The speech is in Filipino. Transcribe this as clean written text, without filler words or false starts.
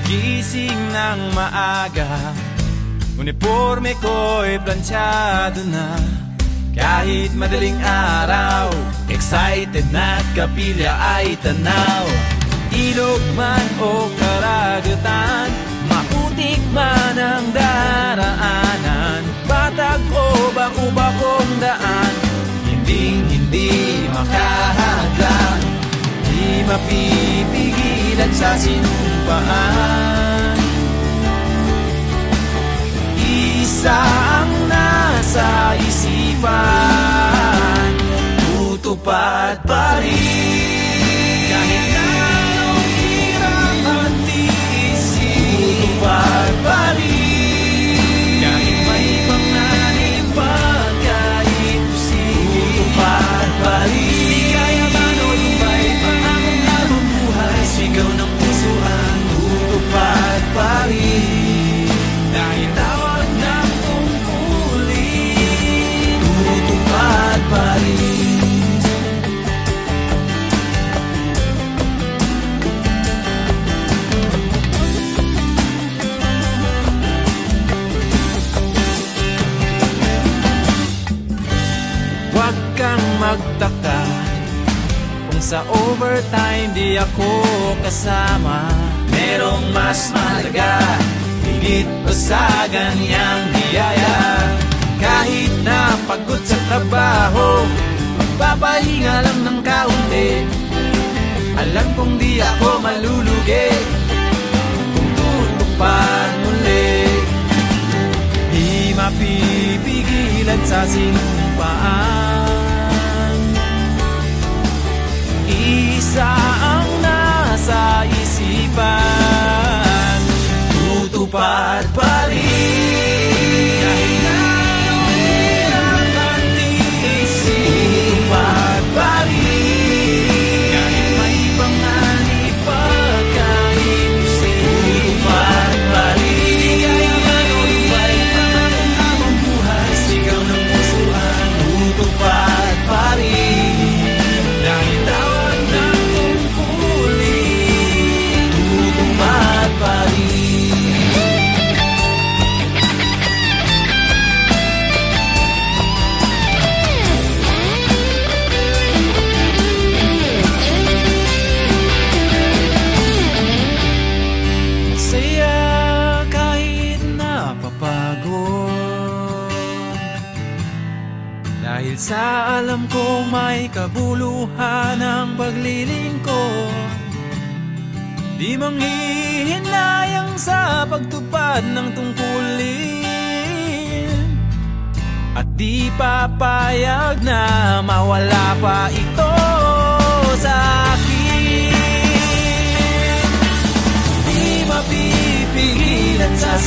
Gising ng maaga, uniforme ko'y planchado na. Kahit madaling araw, excited na't kapilya ay tanaw. Ilog man o karagatan, maputik man ang daraanan, batag o bako-bakong daan, hindi makahadlang, di mapipigilan sa sinumpaan. Isa ang nasa isipan, tutupad pa rin. Kahit anong hirap at tiisin, tutupad pa rin. Kahit may panganib at kahit pusigil, tutupad pa rin. Di kaya man o lumbay, pangakong habang buhay, sigaw ng pusuan, tutupad pa rin. Dahil tawag ng tungkulin, tutupad pa rin. Huwag kang magtaka kung sa overtime di ako kasama. Merong mas mahalaga, higit pa sa ganyang biyaya. Kahit na pagod sa trabaho, magpapahinga lang ng kaunti. Alam kong di ako malulugi kung tutupad muli. Di mapipigilan sa sinumpaan. Isa ang nasa isipan, tutupad pa rin. Kahit anong hirap at tiisin, tutupad pa rin. Kahit may panganib at kahit pusigil, tutupad pa rin. Di kaya man o lumbay, pangakong habang buhay, sigaw ng pusuan, tutupad pa rin. Dahil tawag ng tungkulin, tutupad pa rin. Masaya kahit napapagod, dahil sa alam kong may kabuluhan ang paglilingkod. Di manghihinayang sa pagtupad ng tungkulin, at di papayag na mawala pa ito sa akin. Di mapipigilan sa